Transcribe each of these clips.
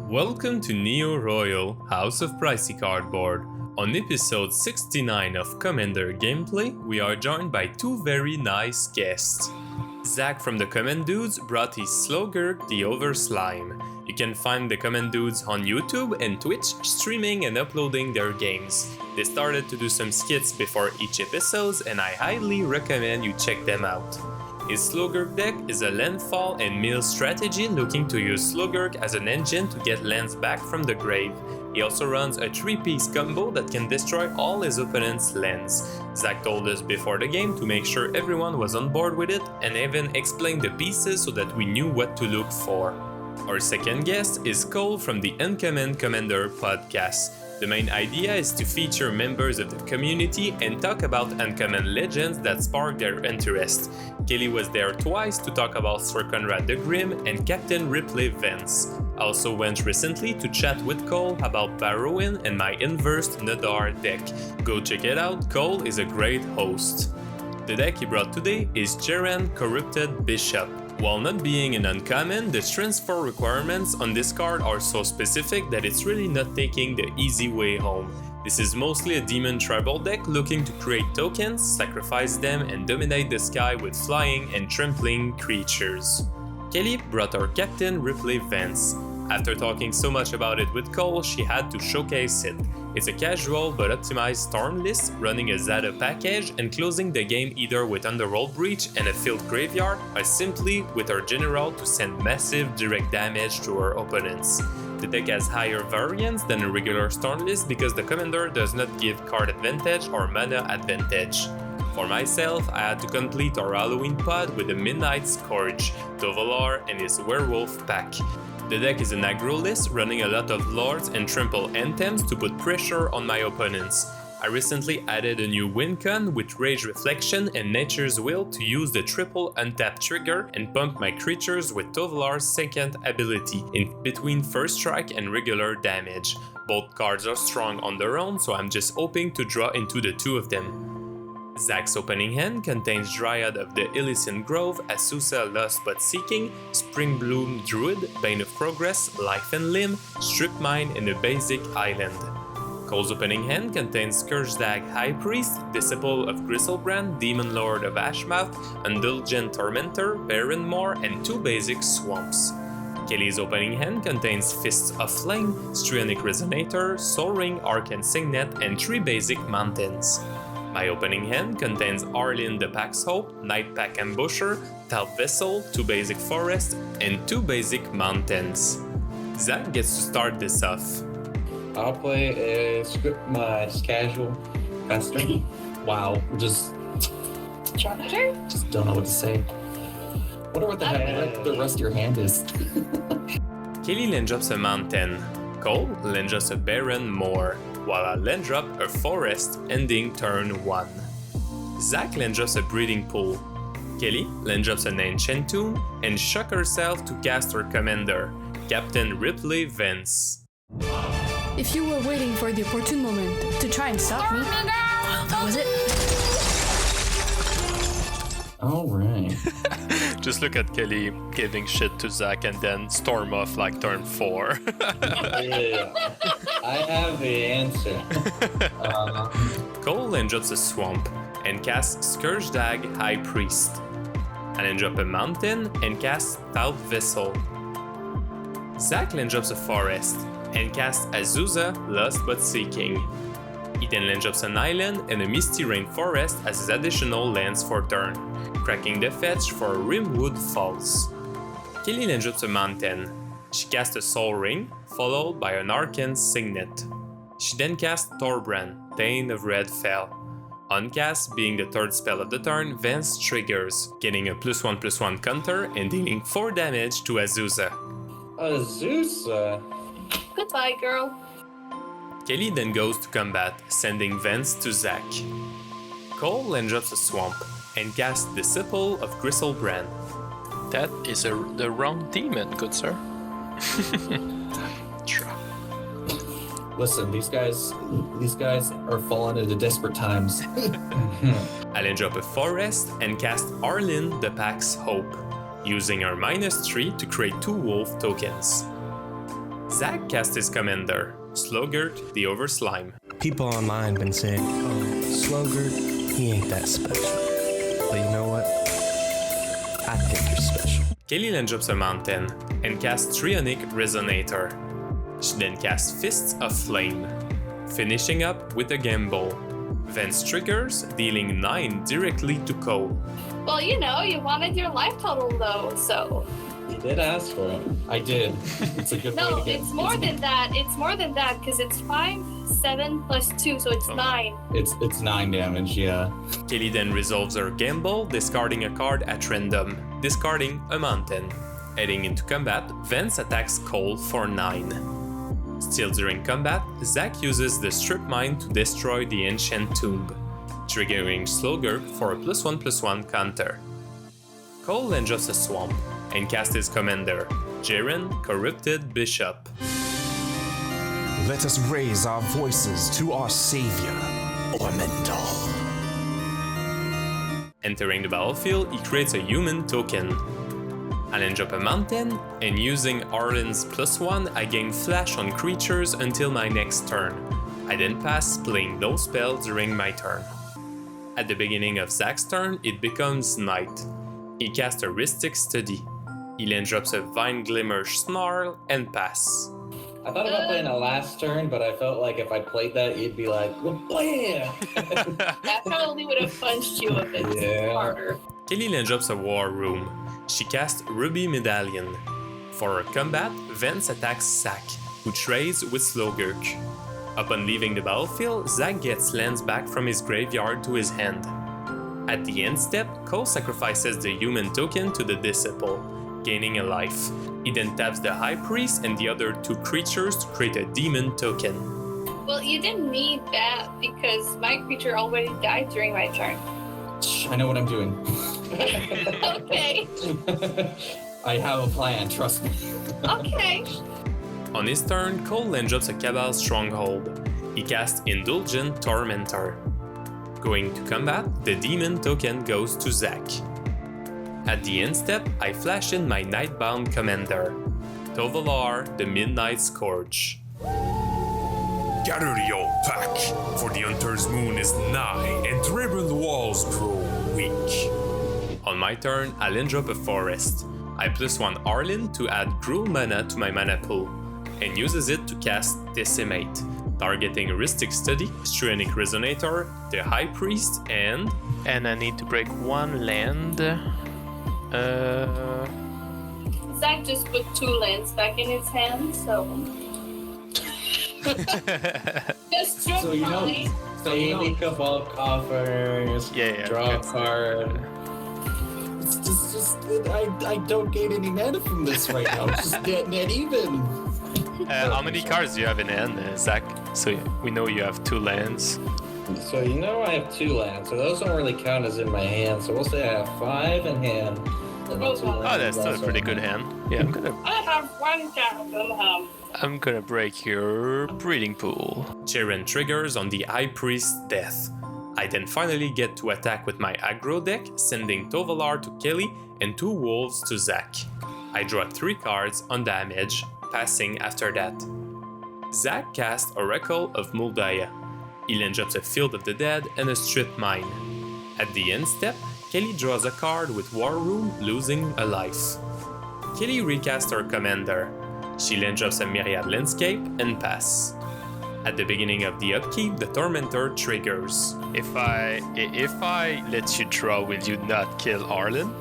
Welcome to Neoroyal, House of Pricey Cardboard. On episode 69 of Commander Gameplay, we are joined by two very nice guests. Zach from the Command Dudes brought his Slogurk, the Overslime. You can find the Command Dudes on YouTube and Twitch streaming and uploading their games. They started to do some skits before each episode and I highly recommend you check them out. His Slogurk deck is a Landfall and mill strategy looking to use Slogurk as an engine to get lands back from the grave. He also runs a 3-piece combo that can destroy all his opponent's lands. Zach told us before the game to make sure everyone was on board with it and even explained the pieces so that we knew what to look for. Our second guest is Cole from the Uncommon Commander podcast. The main idea is to feature members of the community and talk about uncommon legends that spark their interest. Kelly was there twice to talk about Sir Conrad the Grim and Captain Ripley Vance. I also went recently to chat with Cole about Barrowin and my inversed Nadar deck. Go check it out, Cole is a great host. The deck he brought today is Jerren Corrupted Bishop. While not being an uncommon, the transfer requirements on this card are so specific that it's really not taking the easy way home. This is mostly a demon tribal deck looking to create tokens, sacrifice them, and dominate the sky with flying and trampling creatures. Kelly brought our Captain Ripley Vance. After talking so much about it with Cole, she had to showcase it. It's a casual but optimized Storm list, running a Zada package and closing the game either with Underworld Breach and a Field Graveyard, or simply with her General to send massive direct damage to her opponents. The deck has higher variance than a regular Storm list because the Commander does not give card advantage or mana advantage. For myself, I had to complete our Halloween pod with a Midnight Scourge, Tovolar and his Werewolf pack. The deck is an aggro list running a lot of Lords and Trample Anthems to put pressure on my opponents. I recently added a new win con with Rage Reflection and Nature's Will to use the triple untap trigger and pump my creatures with Tovolar's second ability in between first strike and regular damage. Both cards are strong on their own, so I'm just hoping to draw into the two of them. Zach's opening hand contains Dryad of the Elysian Grove, Asusa Lost But Seeking, Spring Bloom Druid, Bane of Progress, Life and Limb, Strip Mine, and a basic island. Cole's opening hand contains Scourgedag High Priest, Disciple of Gristlebrand, Demon Lord of Ashmouth, Indulgent Tormentor, Barren Moor, and 2 basic swamps. Kelly's opening hand contains Fists of Flame, Strionic Resonator, Soul Ring, Arcane Signet, and 3 basic mountains. My opening hand contains Arlinn the Pack's Hope, Night Pack Ambusher, Stout Vessel, 2 basic forests, and 2 basic mountains. Zach gets to start this off. I'll play a script my casual caster. Wow, just don't know what to say. Wonder what the rest of your hand is. Kelly land drops a mountain. Cole land drops a barren moor, while I land drop a forest ending turn 1. Zach land drops a breeding pool. Kelly land drops an ancient tomb and shook herself to cast her commander, Captain Ripley Vance. If you were waiting for the opportune moment to try and stop me, that was it. Alright. Just look at Kelly giving shit to Zach and then storm off like turn 4. Yeah, I have the answer. Cole land drops a swamp and casts Scourgedag High Priest. I land drop a mountain and cast Stout Vessel. Zach land drops a forest and casts Azusa Lost But Seeking. He then land drops an island and a Misty Rain Forest as his additional lands for turn, cracking the fetch for Rimwood Falls. Kelly land drops a mountain. She casts a Soul Ring, followed by an Arcane Signet. She then casts Thorbrand, Bane of Redfell. Uncast being the third spell of the turn, Vance triggers, getting a +1/+1 counter and dealing 4 damage to Azusa. Azusa? Goodbye, girl. Kelly then goes to combat, sending Vance to Zach. Cole land drops a swamp and casts Disciple of Gristlebrand. That is the wrong demon, good sir. Listen, these guys are falling into desperate times. I land drop a forest and cast Arlinn the Pack's Hope, using our -3 to create 2 wolf tokens. Zach casts his commander, Slogurk the Overslime. People online been saying, oh, Slogurk, he ain't that special. But you know what? I think you're special. Kelly then drops a mountain and casts Trionic Resonator. She then casts Fists of Flame, finishing up with a Gamble. Vance triggers, dealing 9 directly to Cole. Well, you know, you wanted your life total low, so. You did ask for it. I did. It's a good way No, to get it's more than that. It's more than that because it's 5, 7 plus 2, so it's 9. It's 9 damage, yeah. Kelly then resolves her Gamble, discarding a card at random, discarding a mountain. Heading into combat, Vance attacks Cole for 9. Still during combat, Zach uses the Strip Mine to destroy the Ancient Tomb, triggering Slogurk for a +1/+1 counter. Cole then drops a Swamp and casts his commander, Jerren, Corrupted Bishop. Let us raise our voices to our savior, Elemental. Entering the battlefield, he creates a human token. I then drop a mountain, and using Arlen's +1, I gain flash on creatures until my next turn. I then pass, playing no spell during my turn. At the beginning of Zach's turn, it becomes night. He casts a Rhystic Study. He then drops a Vine Glimmer Snarl and pass. I thought about playing a last turn, but I felt like if I played that, you'd be like, well, blam! That probably would have punched you a bit harder. Kelly then drops a War Room. She casts Ruby Medallion. For her combat, Vance attacks Zach, who trades with Slogurk. Upon leaving the battlefield, Zach gets lands back from his graveyard to his hand. At the end step, Cole sacrifices the human token to the Disciple, gaining a life. He then taps the High Priest and the other 2 creatures to create a demon token. Well, you didn't need that because my creature already died during my turn. I know what I'm doing. Okay. I have a plan, trust me. Okay. On his turn, Cole then drops a Cabal Stronghold. He casts Indulgent Tormentor. Going to combat, the demon token goes to Zach. At the end step, I flash in my Nightbound commander, Tovolar the Midnight Scourge. Gather your pack, for the Hunter's Moon is nigh, and dribbled walls grow weak. On my turn, I then drop a Forest. I +1 Arlen to add Gruul mana to my mana pool, and uses it to cast Decimate, targeting Rhystic Study, Strionic Resonator, the High Priest, and And I need to break 1 land. Zach just put 2 lands back in his hand, so. Just strip So you know, mine. Baby Cabal Coffers, Yeah, draw a okay. card. It's just I don't gain any mana from this right now. It's just net even. How many cards do you have in hand, Zach? So we know you have 2 lands. So you know I have 2 lands, so those don't really count as in my hand. So we'll say I have 5 in hand. And then 2 Oh, Oh, that's still a also pretty in good hand. Yeah, I have 1 card somehow. I'm gonna break your breeding pool. Jerren triggers on the High Priest's death. I then finally get to attack with my aggro deck, sending Tovolar to Kelly and 2 wolves to Zach. I draw 3 cards on damage, passing after that. Zach casts Oracle of Muldaya. He then drops a Field of the Dead and a Strip Mine. At the end step, Kelly draws a card with War Room, losing a life. Kelly recasts her commander. She then drops a Myriad Landscape and pass. At the beginning of the upkeep, the Tormentor triggers. If I let you draw, will you not kill Arlen?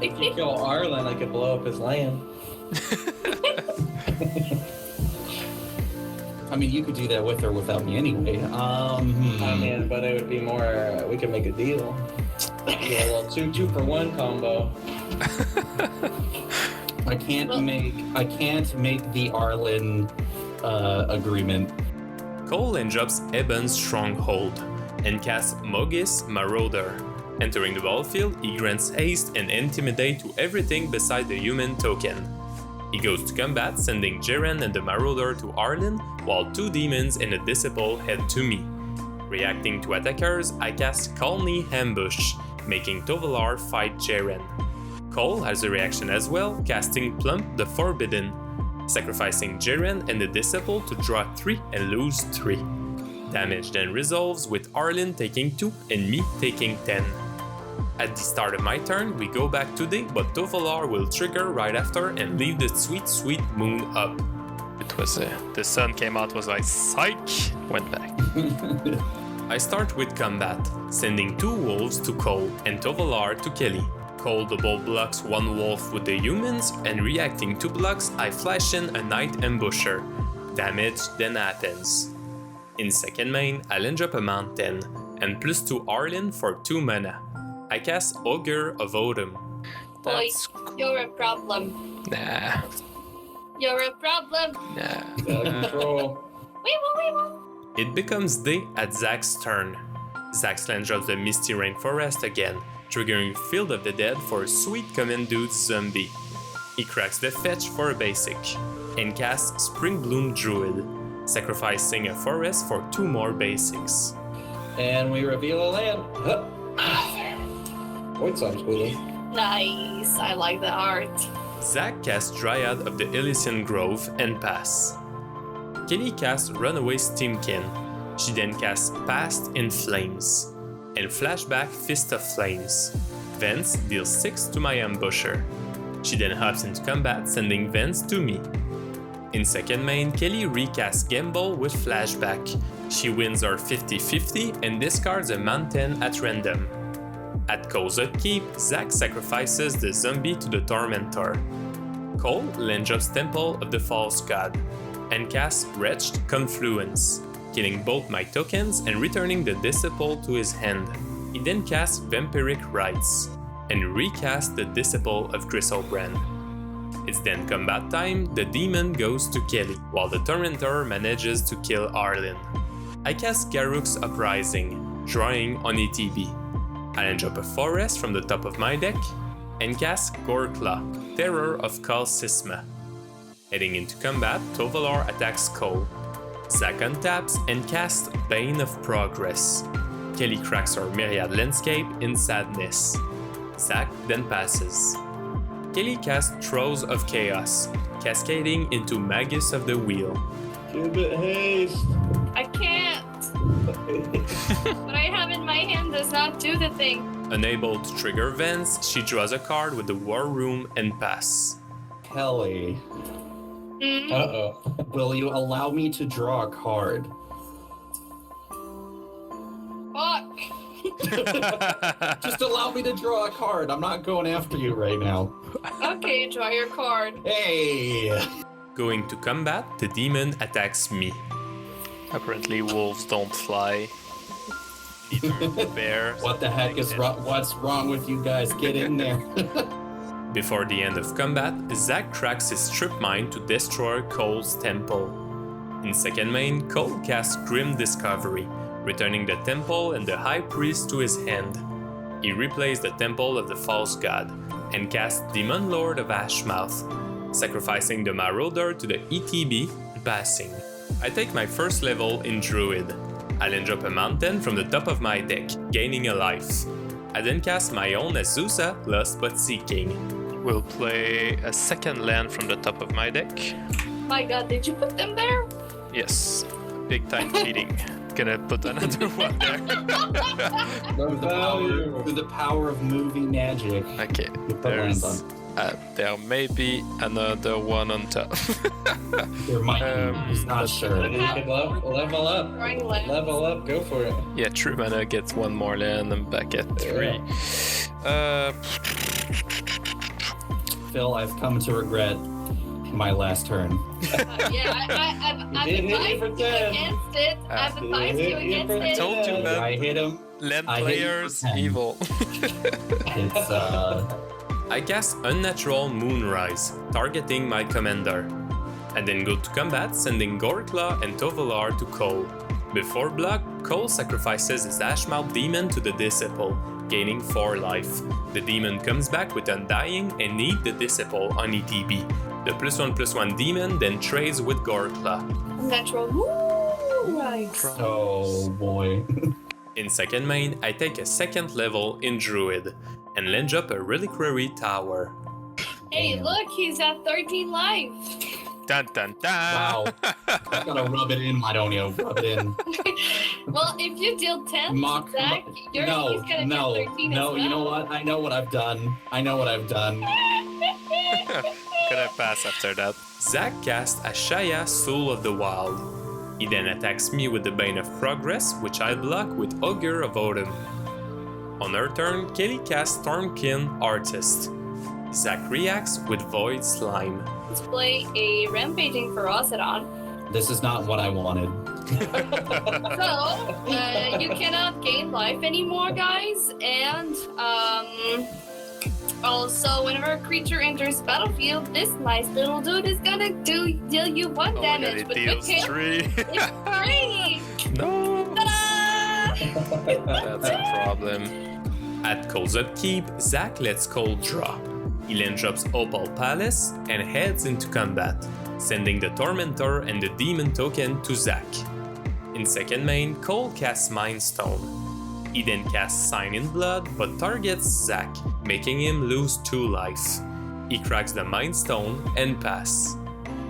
If you kill Arlen, I could blow up his land. I mean, you could do that with or without me anyway. I mean, but it would be more. We could make a deal. Yeah, well, 2 for 1 combo. I can't make the Arlen agreement. Cole then drops Eben's Stronghold and casts Mogis Marauder. Entering the battlefield, he grants haste and intimidate to everything beside the human token. He goes to combat, sending Jerren and the Marauder to Arlen, while 2 demons and a Disciple head to me. Reacting to attackers, I cast Colney Ambush, making Tovolar fight Jerren. Cole has a reaction as well, casting Plump the Forbidden, sacrificing Jerren and the Disciple to draw 3 and lose 3. Damage then resolves with Arlen taking 2 and me taking 10. At the start of my turn, we go back to day, but Tovolar will trigger right after and leave the sweet moon up. It was the sun came out, was like psych, went back. I start with combat, sending 2 wolves to Cole and Tovolar to Kelly. Cole double blocks 1 wolf with the humans, and reacting to blocks, I flash in a Night Ambusher. Damage then happens. In second main, I land up a mountain, and +2 Arlen for 2 mana. I cast Augur of Autumn. Boy, you're a problem. Nah. You're a problem. Nah. Control. We won't. It becomes day at Zach's turn. Zach land drops the Misty Rainforest again, triggering Field of the Dead for a sweet Command Dude's zombie. He cracks the fetch for a basic, and casts Spring Bloom Druid, sacrificing a forest for 2 more basics. And we reveal a land. Void Slime's cool though. Nice. I like the art. Zach casts Dryad of the Elysian Grove and pass. Kelly casts Runaway Steamkin. She then casts Past in Flames, and flashback Fist of Flames. Vance deals 6 to my ambusher. She then hops into combat, sending Vance to me. In second main, Kelly recasts Gamble with flashback. She wins her 50-50 and discards a mountain at random. At Cole's upkeep, Zach sacrifices the zombie to the Tormentor. Cole land drops Temple of the False God, and casts Wretched Confluence, killing both my tokens and returning the Disciple to his hand. He then casts Vampiric Rites, and recast the Disciple of Griselbrand. It's then combat time, the demon goes to Kelly, while the Tormentor manages to kill Arlen. I cast Garruk's Uprising, drawing on ETB. I then drop a forest from the top of my deck, and cast Gorkla, Terror of Kal Sisma. Heading into combat, Tovolar attacks Cole. Zach untaps and casts Bane of Progress. Kelly cracks her Myriad Landscape in Sadness. Zach then passes. Kelly casts Throes of Chaos, cascading into Magus of the Wheel. Give it haste. I can't. What I have in my hand does not do the thing. Unable to trigger Vance, she draws a card with the War Room and pass. Kelly, Mm. uh-oh. Will you allow me to draw a card? Fuck. Just allow me to draw a card. I'm not going after you right now. Okay, draw your card. Hey! Going to combat, the demon attacks me. Apparently wolves don't fly. Neither do bears. What the heck is wrong? What's wrong with you guys? Get in there. Before the end of combat, Zach cracks his Strip Mine to destroy Cole's temple. In second main, Cole casts Grim Discovery, returning the temple and the High Priest to his hand. He replays the Temple of the False God, and casts Demon Lord of Ashmouth, sacrificing the Marauder to the ETB, passing. I take my first level in Druid. I then drop a mountain from the top of my deck, gaining a life. I then cast my own Azusa, Lust But Seeking. We'll play a second land from the top of my deck. My god, did you put them there? Yes, big time cheating. Gonna put another one there. Through the power of movie magic. Okay, You put lands on. there may be another one on top. There might be. He's not sure. You could level up. Drawing land. Level up. Go for it. Yeah, True Mana gets one more land. I'm back at 3. Phil, I've come to regret my last turn. I've did hit me for advised you 10. against it. I've advised you against it. Told you, man. I hit him. Land I hit you players, for 10. evil. It's I cast Unnatural Moonrise, targeting my commander. I then go to combat, sending Gorkla and Tovolar to Cole. Before block, Cole sacrifices his Ashmouth demon to the Disciple, gaining 4 life. The demon comes back with Undying and need the Disciple on ETB. The +1/+1 demon then trades with Gorkla. Natural. Woo! Right. oh boy. In second main, I take a second level in Druid. and land up a reliquary tower. Hey, look, he's at 13 life. Dun dun dun! Wow. I gotta rub it in, I don't know. Rub it in. Well, if you deal 10, Zach, he's No, gonna get 13 no, as well. you know what? I know what I've done. Could I pass after that? Zach casts Ashaya, Soul of the Wild. He then attacks me with the Bane of Progress, which I block with Augur of Autumn. On her turn, Kelly casts Stormkin, Artist. Zach reacts with Void Slime. Let's play a Rampaging Ferocidon. This is not what I wanted. So, you cannot gain life anymore, guys, and also, whenever a creature enters battlefield, this nice little dude is gonna deal you 1 Oh damage, my god, it but deals with him, 3. it's 3! No! Ta-da! That's a problem. At Cole's upkeep, Zach lets Cole draw. He then drops Opal Palace and heads into combat, sending the Tormentor and the Demon token to Zach. In second main, Cole casts Mind Stone. He then casts Sign in Blood but targets Zach, making him lose 2 life. He cracks the Mind Stone and pass.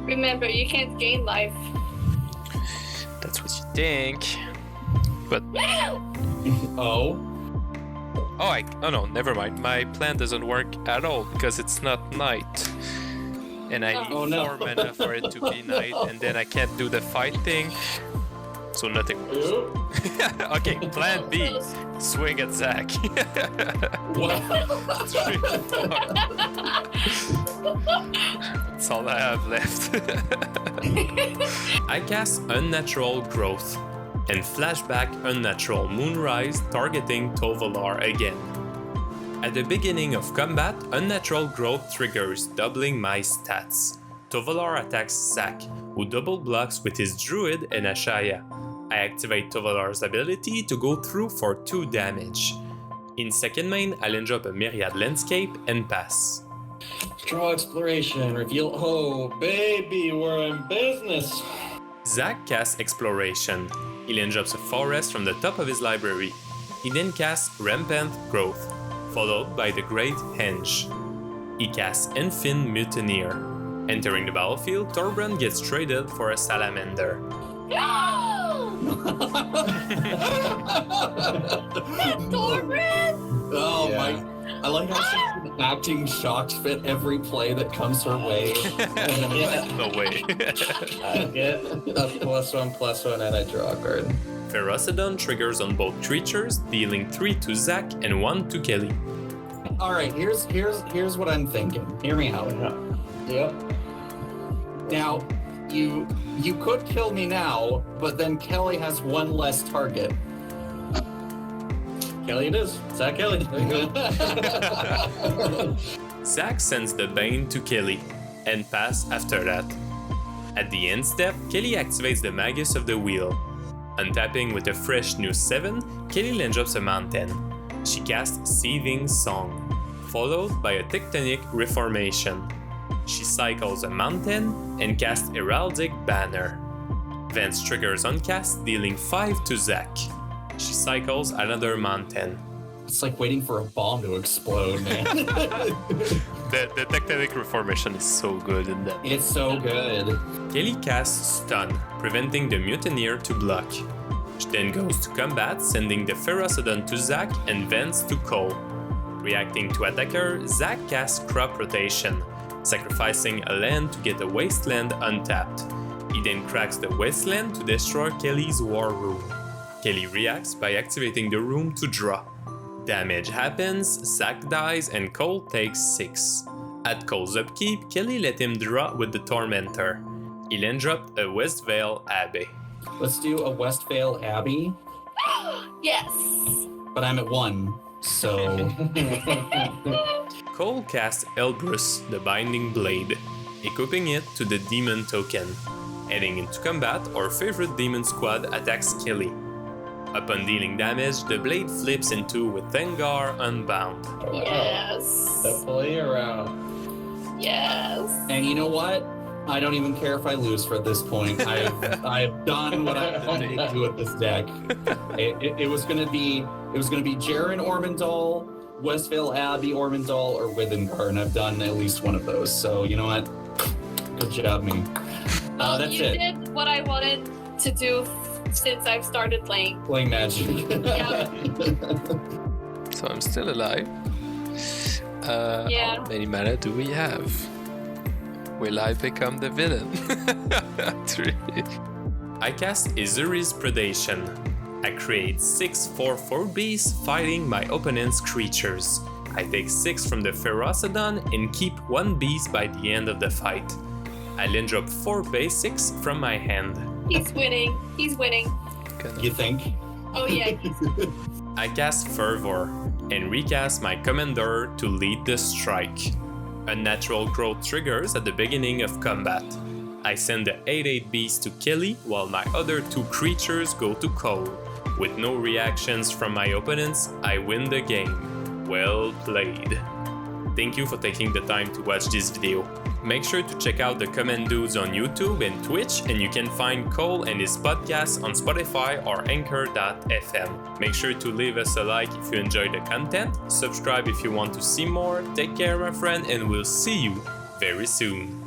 Remember, you can't gain life. That's what you think. But Oh? oh no, never mind. My plan doesn't work at all because it's not night. And I need Oh, no. 4 mana for it to be night, and then I can't do the fight thing. So nothing works. Okay, plan B. Swing at Zach. That's all I have left. I cast Unnatural Growth and flashback Unnatural Moonrise, targeting Tovolar again. At the beginning of combat, Unnatural Growth triggers, doubling my stats. Tovolar attacks Zach, who double blocks with his Druid and Ashaya. I activate Tovolar's ability to go through for 2 damage. In second main, I'll end up a Myriad Landscape and pass. Draw Exploration, reveal. Oh, baby, we're in business. Zach casts Exploration. He then drops a forest from the top of his library. He then casts Rampant Growth, followed by the Great Henge. He casts Enfin Mutineer. Entering the battlefield, Torbran gets traded for a Salamander. Torbran! Oh Yeah. my! I like how she's acting shocked at every play that comes her way. No way. I get a +1/+1 and I draw a card. Ferocidon triggers on both creatures, dealing 3 to Zach and 1 to Kelly. All right, here's what I'm thinking. Hear me out. Yep. Now, you could kill me now, but then Kelly has 1 less target. Kelly it is. Zach Kelly. Zach sends the Bane to Kelly, and pass after that. At the end step, Kelly activates the Magus of the Wheel. Untapping with a fresh new 7, Kelly then drops a mountain. She casts Seething Song, followed by a Tectonic Reformation. She cycles a mountain and casts Heraldic Banner. Vance triggers on cast, dealing 5 to Zach. She cycles another mountain. It's like waiting for a bomb to explode, man. The Tectonic Reformation is so good in that. It's so good. Kelly casts Stun, preventing the Mutineer to block. She then goes to combat, sending the Ferocidon to Zach and Vance to Cole. Reacting to attacker, Zach casts Crop Rotation, sacrificing a land to get a Wasteland untapped. He then cracks the Wasteland to destroy Kelly's War Room. Kelly reacts by activating the room to draw. Damage happens, Zach dies, and Cole takes 6. At Cole's upkeep, Kelly let him draw with the Tormentor. He then dropped a Westvale Abbey. Let's do a Westvale Abbey, Yes! but I'm at 1, so... Cole casts Elbrus, the Binding Blade, equipping it to the Demon token. Heading into combat, our favorite Demon squad attacks Kelly. Upon dealing damage, the blade flips in 2 with Tengar Unbound. Yes! The play around. Yes! And you know what? I don't even care if I lose for this point. I've done what I wanted to do with this deck. It was gonna be Jerren Ormondal, Westvale Abbey, Ormondal, or Withengar, and I've done at least one of those. So you know what? Good job, me. That's you it. did what I wanted to do since I've started playing. Playing Magic. Yeah. So I'm still alive. Yeah. How many mana do we have? Will I become the villain? 3. I cast Izuri's Predation. I create 6 4/4 beasts fighting my opponent's creatures. I take 6 from the Ferocidon and keep 1 beast by the end of the fight. I then drop 4 basics from my hand. He's winning. He's winning. You think? Oh yeah. I cast Fervor and recast my commander to lead the strike. Unnatural growth triggers at the beginning of combat. I send the 8/8 beast to Kelly while my other 2 creatures go to Cole. With no reactions from my opponents, I win the game. Well played. Thank you for taking the time to watch this video. Make sure to check out the Command Dudes on YouTube and Twitch, and you can find Cole and his podcast on Spotify or Anchor.fm. Make sure to leave us a like if you enjoyed the content, subscribe if you want to see more, take care my friend, and we'll see you very soon.